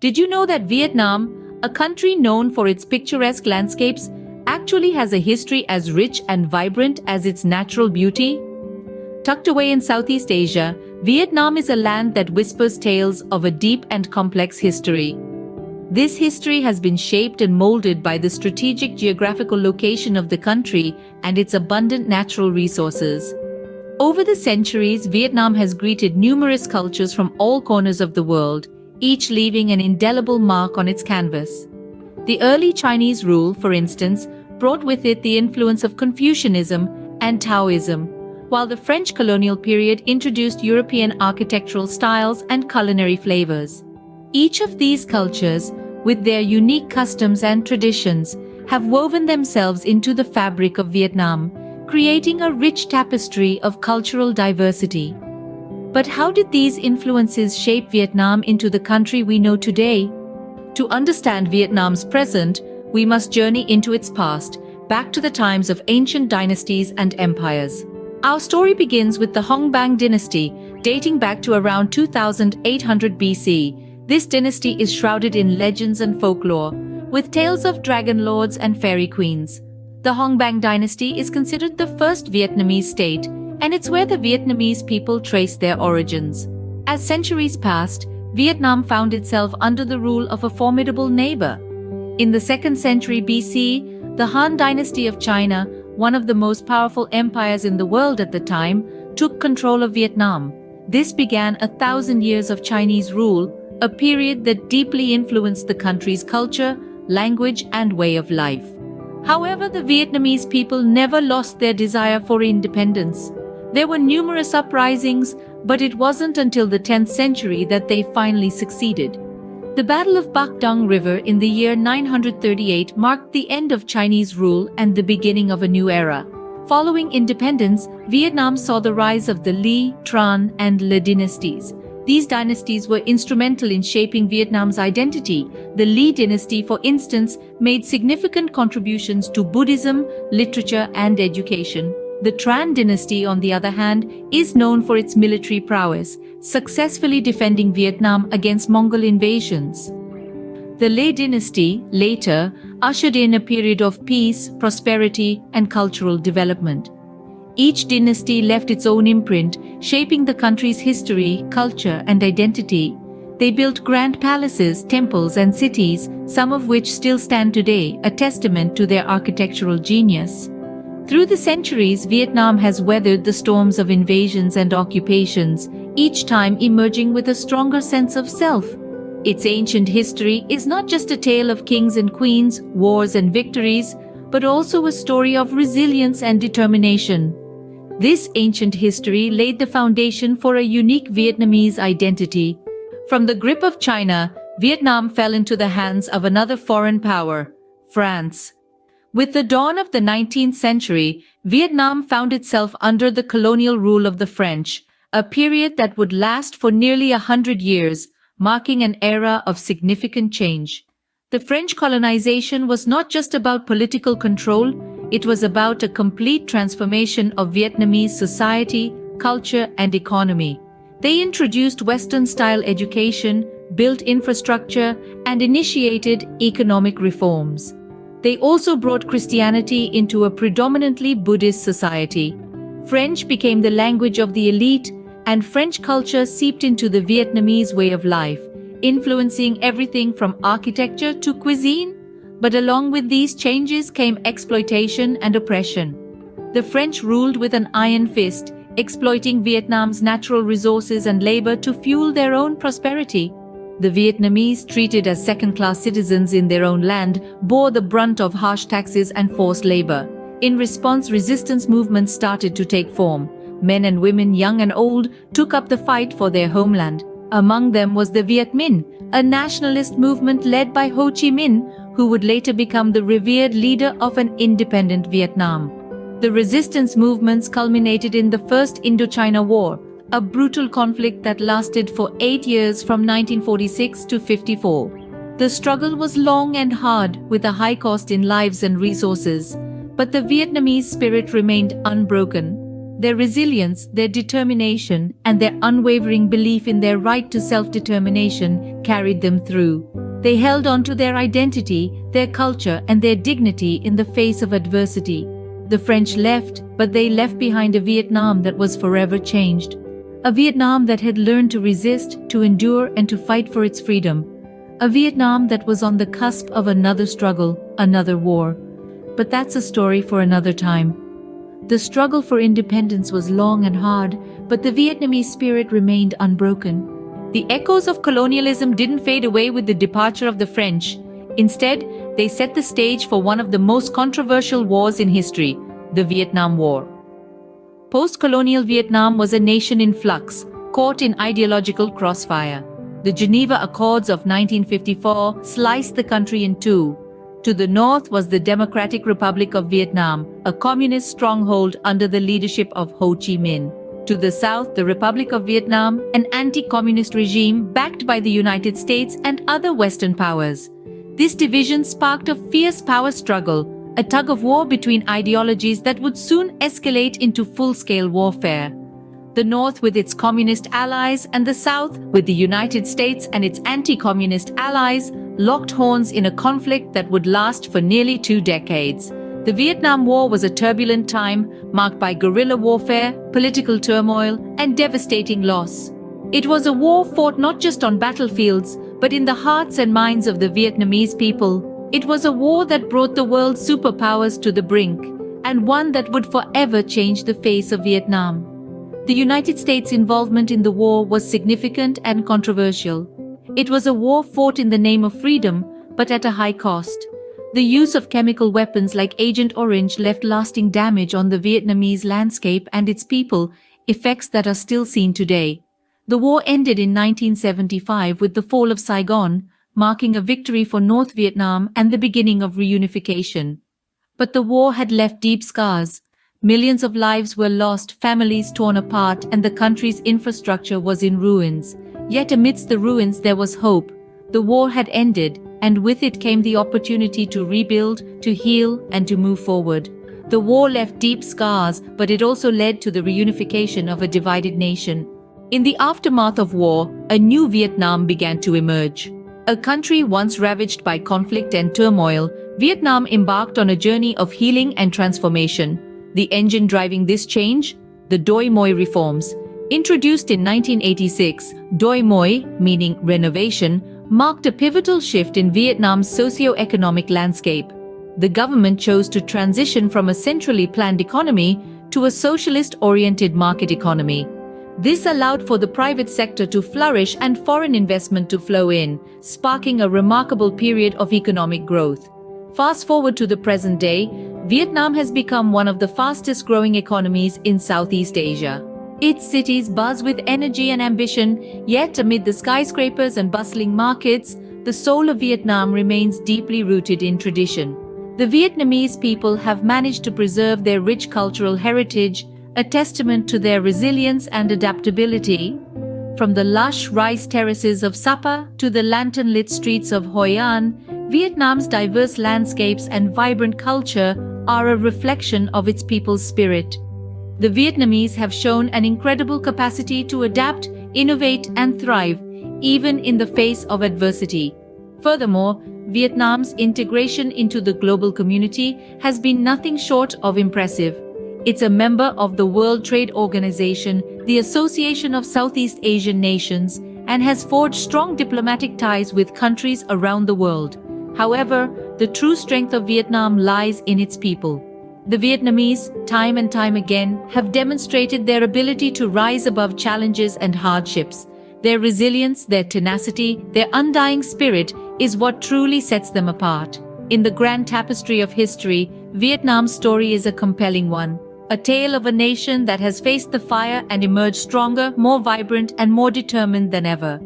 Did you know that Vietnam, a country known for its picturesque landscapes, actually has a history as rich and vibrant as its natural beauty? Tucked away in Southeast Asia, Vietnam is a land that whispers tales of a deep and complex history. This history has been shaped and molded by the strategic geographical location of the country and its abundant natural resources. Over the centuries, Vietnam has greeted numerous cultures from all corners of the world, each leaving an indelible mark on its canvas. The early Chinese rule, for instance, brought with it the influence of Confucianism and Taoism, while the French colonial period introduced European architectural styles and culinary flavors. Each of these cultures, with their unique customs and traditions, have woven themselves into the fabric of Vietnam, creating a rich tapestry of cultural diversity. But how did these influences shape Vietnam into the country we know today? To understand Vietnam's present, we must journey into its past, back to the times of ancient dynasties and empires. Our story begins with the Hong Bang dynasty, dating back to around 2800 BC. This dynasty is shrouded in legends and folklore, with tales of dragon lords and fairy queens. The Hong Bang dynasty is considered the first Vietnamese state, and it's where the Vietnamese people trace their origins. As centuries passed, Vietnam found itself under the rule of a formidable neighbor. In the 2nd century BC, the Han dynasty of China, one of the most powerful empires in the world at the time, took control of Vietnam. This began 1,000 years of Chinese rule, a period that deeply influenced the country's culture, language, and way of life. However, the Vietnamese people never lost their desire for independence. There were numerous uprisings, but it wasn't until the 10th century that they finally succeeded. The Battle of Bac Dong River in the year 938 marked the end of Chinese rule and the beginning of a new era. Following independence, Vietnam saw the rise of the Le, Tran, and Le dynasties. These dynasties were instrumental in shaping Vietnam's identity. The Le dynasty, for instance, made significant contributions to Buddhism, literature, and education. The Tran dynasty, on the other hand, is known for its military prowess, successfully defending Vietnam against Mongol invasions. The Le dynasty, later, ushered in a period of peace, prosperity, and cultural development. Each dynasty left its own imprint, shaping the country's history, culture, and identity. They built grand palaces, temples, and cities, some of which still stand today, a testament to their architectural genius. Through the centuries, Vietnam has weathered the storms of invasions and occupations, each time emerging with a stronger sense of self. Its ancient history is not just a tale of kings and queens, wars and victories, but also a story of resilience and determination. This ancient history laid the foundation for a unique Vietnamese identity. From the grip of China, Vietnam fell into the hands of another foreign power, France. With the dawn of the 19th century, Vietnam found itself under the colonial rule of the French, a period that would last for nearly 100 years, marking an era of significant change. The French colonization was not just about political control, it was about a complete transformation of Vietnamese society, culture, and economy. They introduced Western-style education, built infrastructure, and initiated economic reforms. They also brought Christianity into a predominantly Buddhist society. French became the language of the elite, and French culture seeped into the Vietnamese way of life, influencing everything from architecture to cuisine. But along with these changes came exploitation and oppression. The French ruled with an iron fist, exploiting Vietnam's natural resources and labor to fuel their own prosperity. The Vietnamese, treated as second-class citizens in their own land, bore the brunt of harsh taxes and forced labor. In response, resistance movements started to take form. Men and women, young and old, took up the fight for their homeland. Among them was the Viet Minh, a nationalist movement led by Ho Chi Minh, who would later become the revered leader of an independent Vietnam. The resistance movements culminated in the First Indochina War, a brutal conflict that lasted for 8 years from 1946 to 54. The struggle was long and hard, with a high cost in lives and resources, but the Vietnamese spirit remained unbroken. Their resilience, their determination, and their unwavering belief in their right to self-determination carried them through. They held on to their identity, their culture, and their dignity in the face of adversity. The French left, but they left behind a Vietnam that was forever changed. A Vietnam that had learned to resist, to endure, and to fight for its freedom. A Vietnam that was on the cusp of another struggle, another war. But that's a story for another time. The struggle for independence was long and hard, but the Vietnamese spirit remained unbroken. The echoes of colonialism didn't fade away with the departure of the French. Instead, they set the stage for one of the most controversial wars in history, the Vietnam War. Post-colonial Vietnam was a nation in flux, caught in ideological crossfire. The Geneva Accords of 1954 sliced the country in two. To the north was the Democratic Republic of Vietnam, a communist stronghold under the leadership of Ho Chi Minh. To the south, the Republic of Vietnam, an anti-communist regime backed by the United States and other Western powers. This division sparked a fierce power struggle, a tug-of-war between ideologies that would soon escalate into full-scale warfare. The North with its communist allies and the South with the United States and its anti-communist allies locked horns in a conflict that would last for nearly 2 decades. The Vietnam War was a turbulent time marked by guerrilla warfare, political turmoil, and devastating loss. It was a war fought not just on battlefields, but in the hearts and minds of the Vietnamese people. It was a war that brought the world's superpowers to the brink, and one that would forever change the face of Vietnam. The United States' involvement in the war was significant and controversial. It was a war fought in the name of freedom, but at a high cost. The use of chemical weapons like Agent Orange left lasting damage on the Vietnamese landscape and its people, effects that are still seen today. The war ended in 1975 with the fall of Saigon, marking a victory for North Vietnam and the beginning of reunification. But the war had left deep scars. Millions of lives were lost, families torn apart, and the country's infrastructure was in ruins. Yet amidst the ruins there was hope. The war had ended, and with it came the opportunity to rebuild, to heal, and to move forward. The war left deep scars, but it also led to the reunification of a divided nation. In the aftermath of war, a new Vietnam began to emerge. A country once ravaged by conflict and turmoil, Vietnam embarked on a journey of healing and transformation. The engine driving this change? The Doi Moi reforms. Introduced in 1986, Doi Moi, meaning renovation, marked a pivotal shift in Vietnam's socio-economic landscape. The government chose to transition from a centrally planned economy to a socialist-oriented market economy. This allowed for the private sector to flourish and foreign investment to flow in, sparking a remarkable period of economic growth. Fast forward to the present day, Vietnam has become one of the fastest-growing economies in Southeast Asia. Its cities buzz with energy and ambition, yet amid the skyscrapers and bustling markets, the soul of Vietnam remains deeply rooted in tradition. The Vietnamese people have managed to preserve their rich cultural heritage, a testament to their resilience and adaptability. From the lush rice terraces of Sapa to the lantern-lit streets of Hoi An, Vietnam's diverse landscapes and vibrant culture are a reflection of its people's spirit. The Vietnamese have shown an incredible capacity to adapt, innovate, and thrive, even in the face of adversity. Furthermore, Vietnam's integration into the global community has been nothing short of impressive. It's a member of the World Trade Organization, the Association of Southeast Asian Nations, and has forged strong diplomatic ties with countries around the world. However, the true strength of Vietnam lies in its people. The Vietnamese, time and time again, have demonstrated their ability to rise above challenges and hardships. Their resilience, their tenacity, their undying spirit is what truly sets them apart. In the grand tapestry of history, Vietnam's story is a compelling one. A tale of a nation that has faced the fire and emerged stronger, more vibrant, and more determined than ever.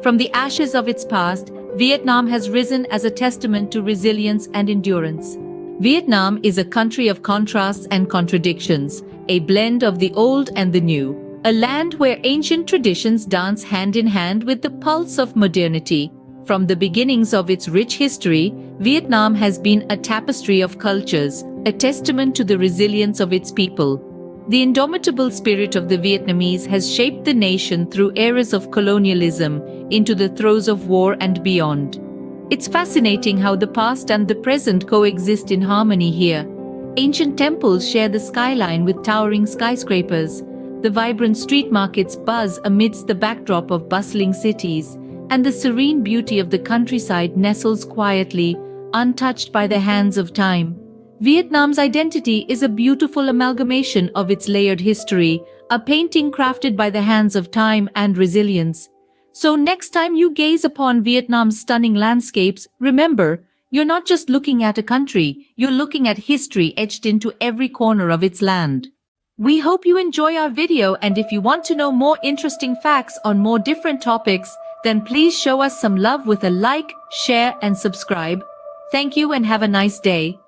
From the ashes of its past, Vietnam has risen as a testament to resilience and endurance. Vietnam is a country of contrasts and contradictions, a blend of the old and the new, a land where ancient traditions dance hand in hand with the pulse of modernity. From the beginnings of its rich history, Vietnam has been a tapestry of cultures, a testament to the resilience of its people. The indomitable spirit of the Vietnamese has shaped the nation through eras of colonialism, into the throes of war and beyond. It's fascinating how the past and the present coexist in harmony here. Ancient temples share the skyline with towering skyscrapers. The vibrant street markets buzz amidst the backdrop of bustling cities, and the serene beauty of the countryside nestles quietly, untouched by the hands of time. Vietnam's identity is a beautiful amalgamation of its layered history, a painting crafted by the hands of time and resilience. So next time you gaze upon Vietnam's stunning landscapes, remember, you're not just looking at a country, you're looking at history etched into every corner of its land. We hope you enjoy our video, and if you want to know more interesting facts on more different topics, then please show us some love with a like, share and subscribe. Thank you and have a nice day.